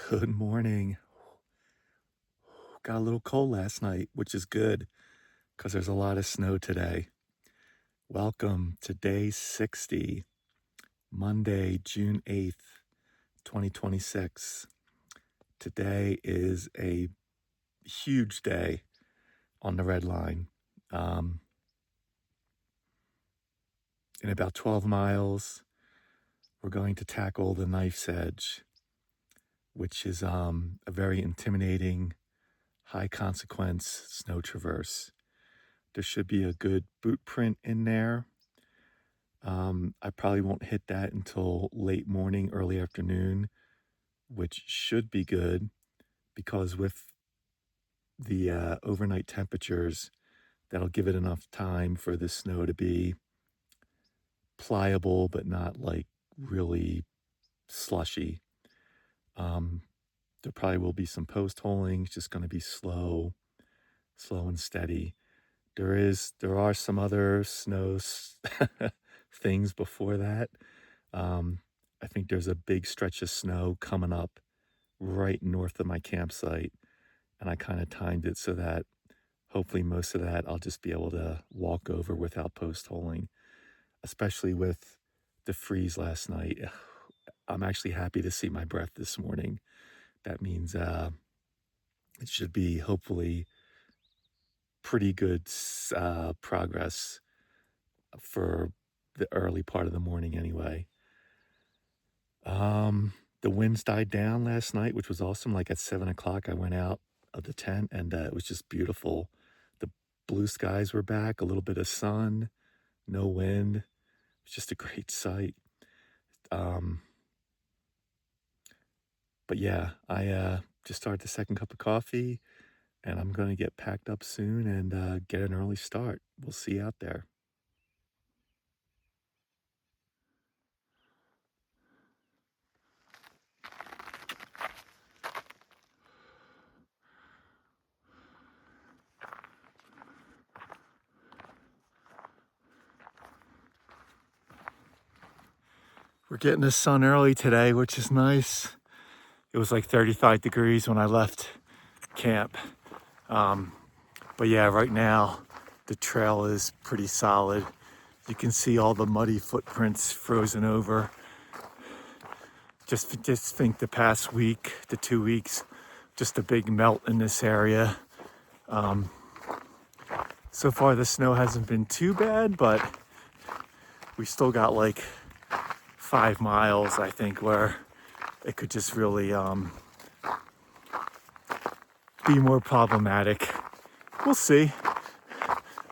Good morning. Got a little cold last night, which is good because there's a lot of snow today. Welcome to day 60, Monday, June 8th, 2026. Today is a huge day on the red line. In about 12 miles, we're going to tackle the Knife's Edge, which is a very intimidating, high consequence snow traverse. There should be a good boot print in there. I probably won't hit that until late morning, early afternoon, which should be good because with the overnight temperatures, that'll give it enough time for the snow to be pliable, but not like really slushy. There probably will be some post holing. It's just going to be slow and steady. There are some other snow things before that. I think there's a big stretch of snow coming up right north of my campsite, and I kind of timed it so that hopefully most of that I'll just be able to walk over without post holing, especially with the freeze last night. I'm actually happy to see my breath this morning. That means it should be hopefully pretty good progress for the early part of the morning anyway. The winds died down last night, which was awesome. Like at 7 o'clock, I went out of the tent and it was just beautiful. The blue skies were back, a little bit of sun, no wind. It was just a great sight. But yeah, I just started the second cup of coffee and I'm going to get packed up soon and get an early start. We'll see you out there. We're getting the sun early today, which is nice. It was like 35 degrees when I left camp. But yeah, right now the trail is pretty solid. You can see all the muddy footprints frozen over. Just think the past week to 2 weeks, just a big melt in this area. So far the snow hasn't been too bad, but we still got like 5 miles, I think, where it could just really be more problematic. We'll see.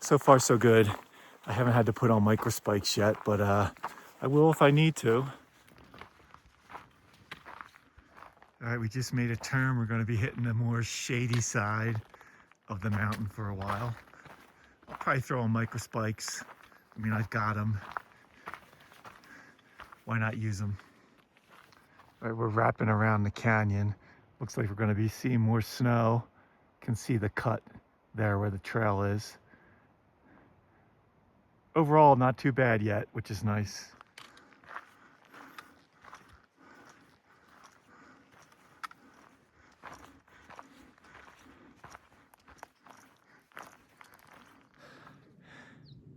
So far so good. I haven't had to put on micro spikes yet, but I will if I need to. All right, we just made a turn. We're going to be hitting the more shady side of the mountain for a while. I'll probably throw on micro spikes. I mean, I've got them. Why not use them? All right, we're wrapping around the canyon. Looks like we're going to be seeing more snow. Can see the cut there where the trail is. Overall, not too bad yet, which is nice.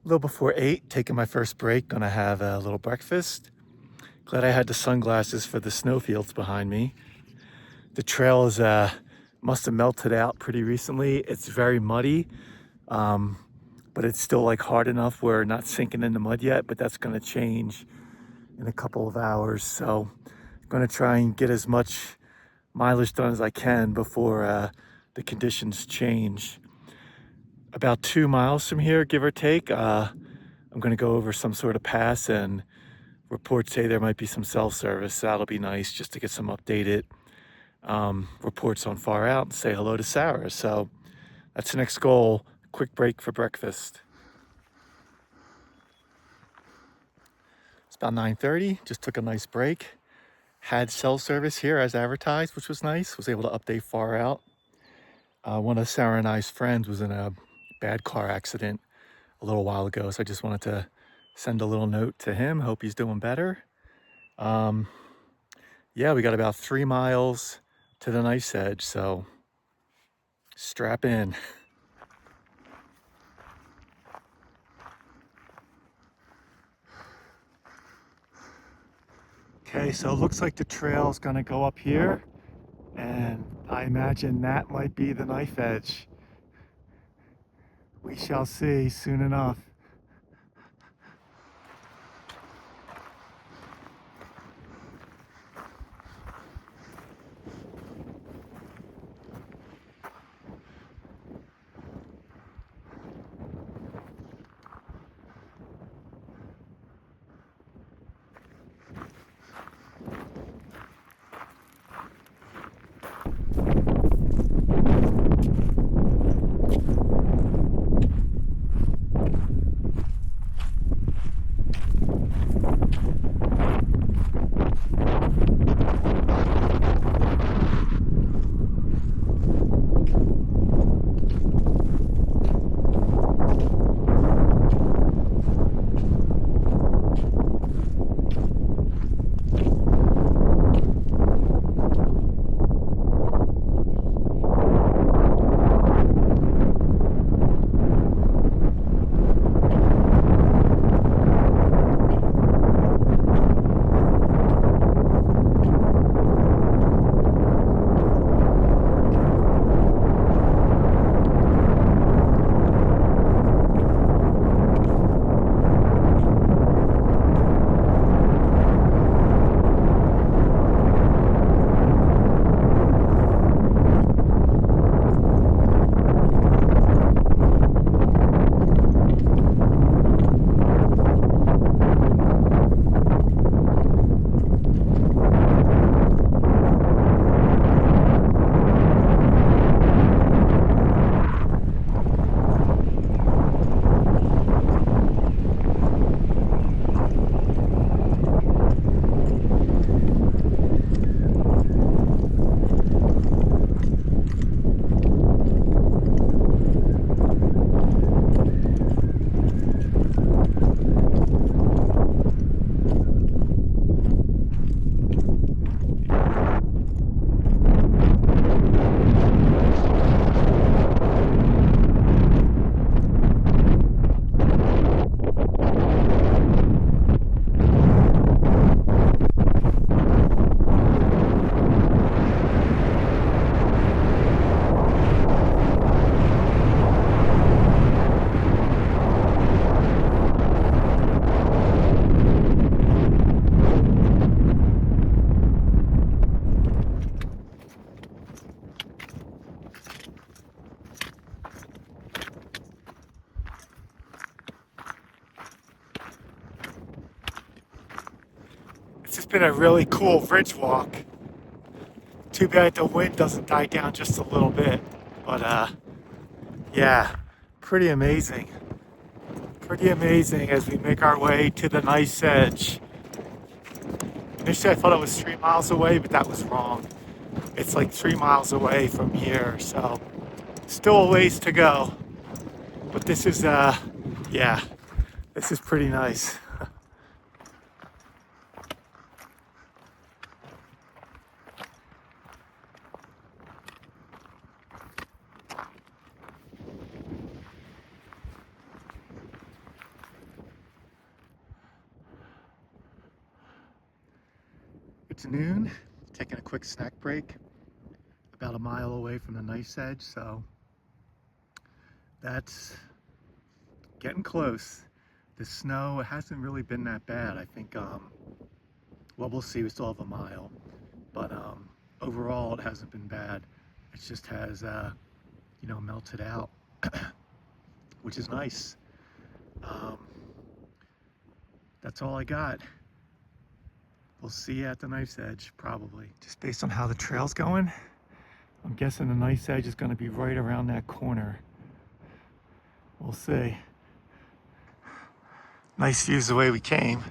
A little before 8, taking my first break, gonna have a little breakfast. Glad I had the sunglasses for the snowfields behind me. The trail is must have melted out pretty recently. It's very muddy, but it's still like hard enough where not sinking in the mud yet, but that's gonna change in a couple of hours. So I'm gonna try and get as much mileage done as I can before the conditions change. About 2 miles from here, give or take, I'm going to go over some sort of pass, and reports say there might be some cell service. That'll be nice just to get some updated reports on far out and say hello to Sarah. So that's the next goal. Quick break for breakfast. It's about 9:30. Just took a nice break. Had cell service here as advertised, which was nice. Was able to update far out. One of Sarah and I's friends was in a bad car accident a little while ago, so I just wanted to send a little note to him. Hope he's doing better. Yeah, we got about 3 miles to the knife's edge, so strap in. Okay, so it looks like the trail's gonna go up here, and I imagine that might be the knife edge. We shall see soon enough. It's just been a really cool ridge walk. Too bad the wind doesn't die down just a little bit. But yeah, pretty amazing. Pretty amazing as we make our way to the nice edge. Initially I thought it was 3 miles away, but that was wrong. It's like 3 miles away from here, so still a ways to go. But this is, yeah, this is pretty nice. It's noon, taking a quick snack break, about a mile away from the knife's edge, so that's getting close. The snow hasn't really been that bad. I think, well, we'll see, we still have a mile, but overall it hasn't been bad. It just has, you know, melted out, which is nice. That's all I got. We'll see you at the knife's edge, probably. Just based on how the trail's going, I'm guessing the knife's edge is gonna be right around that corner. We'll see. Nice views the way we came.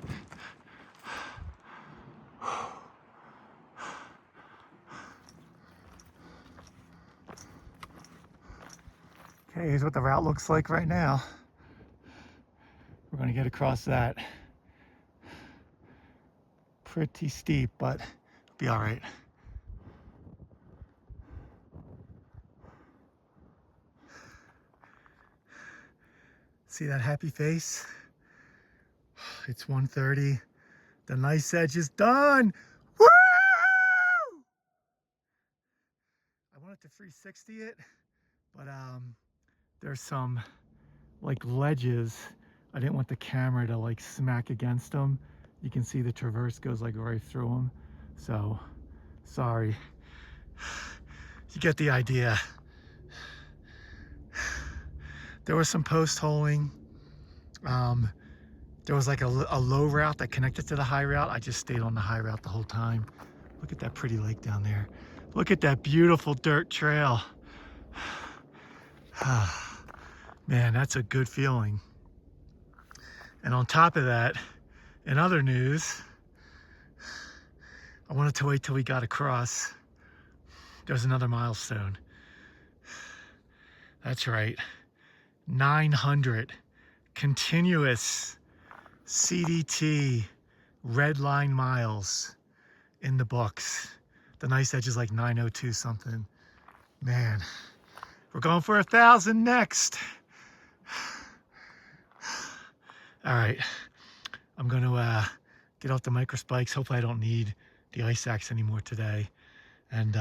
Okay, here's what the route looks like right now. We're gonna get across that. Pretty steep, but it'll be all right. See that happy face? It's 1:30. The nice edge is done. Woo! I wanted to 360 it, but there's some like ledges. I didn't want the camera to like smack against them. You can see the traverse goes like right through them. So, sorry. You get the idea. There was some post holing. There was like a low route that connected to the high route. I just stayed on the high route the whole time. Look at that pretty lake down there. Look at that beautiful dirt trail. Man, that's a good feeling. And on top of that, in other news, I wanted to wait till we got across. There's another milestone. That's right. 900 continuous CDT red line miles in the books. The nice edge is like 902 something. Man, we're going for 1,000 next. All right, I'm gonna get off the micro spikes. Hopefully I don't need the ice axe anymore today. And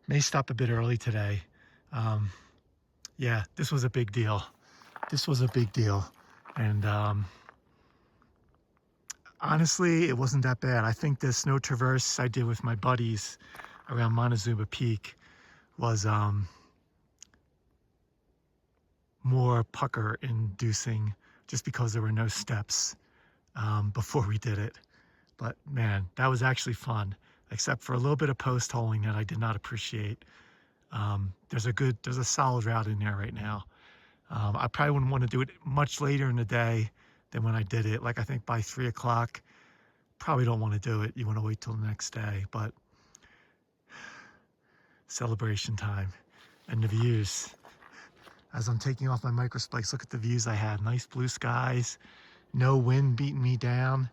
may stop a bit early today. Yeah, this was a big deal. This was a big deal. And honestly, it wasn't that bad. I think the snow traverse I did with my buddies around Montezuma Peak was more pucker inducing just because there were no steps before we did it. But man, that was actually fun, except for a little bit of post holing that I did not appreciate. There's a solid route in there right now. I probably wouldn't want to do it much later in the day than when I did it. Like I think by 3 o'clock, probably don't want to do it. You want to wait till the next day, but celebration time and the views. As I'm taking off my micro spikes, look at the views I had. Nice blue skies, no wind beating me down.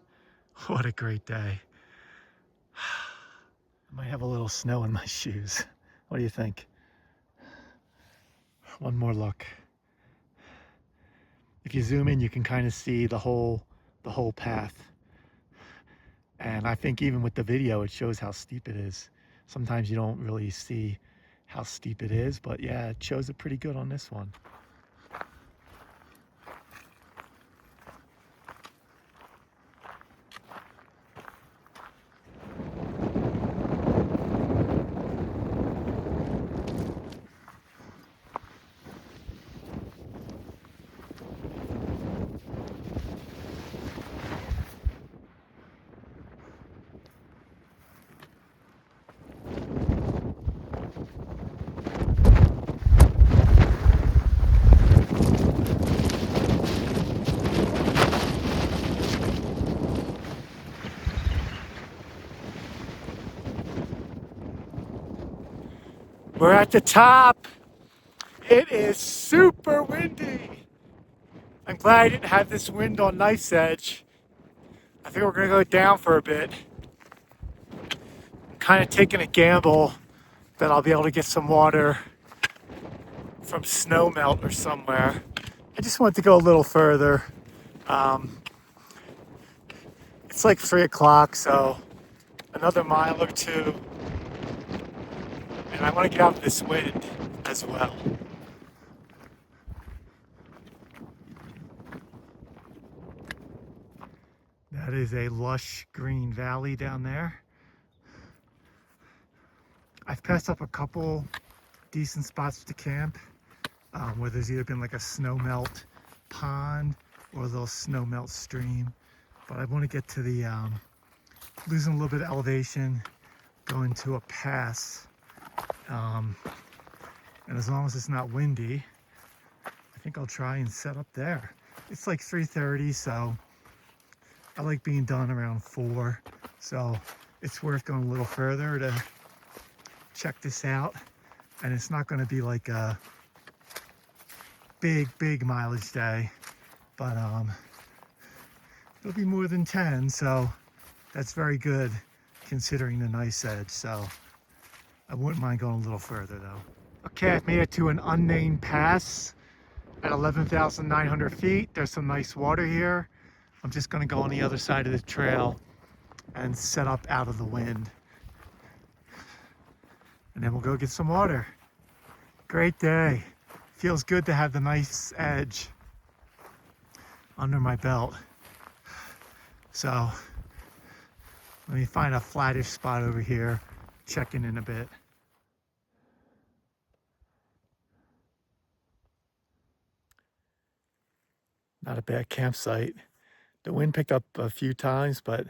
What a great day. I might have a little snow in my shoes. What do you think? One more look. If you zoom in, you can kind of see the whole path. And I think even with the video, it shows how steep it is. Sometimes you don't really see how steep it is, but yeah, it shows it pretty good on this one. We're at the top. It is super windy. I'm glad I didn't have this wind on Nice Edge. I think we're gonna go down for a bit. I'm kind of taking a gamble that I'll be able to get some water from snow melt or somewhere. I just want to go a little further. It's like 3 o'clock, so another mile or two. And I want to get out of this wind as well. That is a lush green valley down there. I've passed up a couple decent spots to camp where there's either been like a snow melt pond or a little snow melt stream. But I want to get to the, losing a little bit of elevation, going to a pass. And as long as it's not windy, I think I'll try and set up there. It's like 3:30, so I like being done around 4. So it's worth going a little further to check this out. And it's not going to be like a big mileage day, but it'll be more than 10, so that's very good considering the Nice Edge. So I wouldn't mind going a little further though. Okay, I've made it to an unnamed pass. at 11,900 feet. There's some nice water here. I'm just gonna go on the other side of the trail and set up out of the wind. And then we'll go get some water. Great day. Feels good to have the nice edge under my belt. So let me find a flattish spot over here, check in a bit. Not a bad campsite. The wind picked up a few times, but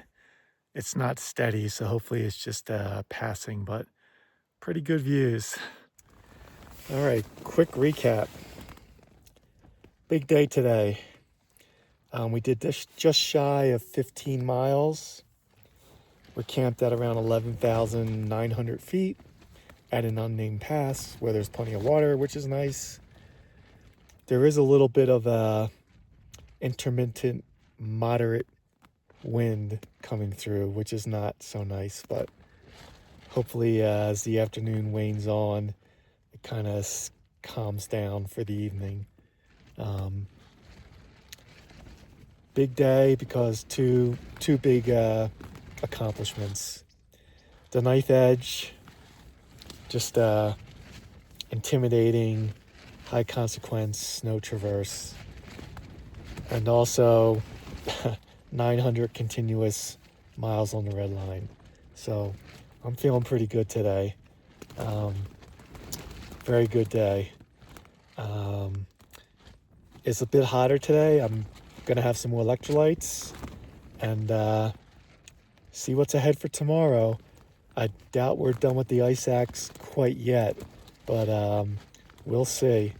it's not steady, so hopefully it's just passing, but pretty good views. All right, quick recap. Big day today. We did this just shy of 15 miles. We're camped at around 11,900 feet at an unnamed pass where there's plenty of water, which is nice. There is a little bit of a intermittent, moderate wind coming through, which is not so nice, but hopefully as the afternoon wanes on, it kind of calms down for the evening. Big day because two big accomplishments. The ninth edge, just intimidating, high consequence snow traverse, and also 900 continuous miles on the red line. So I'm feeling pretty good today. Very good day. It's a bit hotter today. I'm gonna have some more electrolytes and see what's ahead for tomorrow. I doubt we're done with the ice axe quite yet, but we'll see.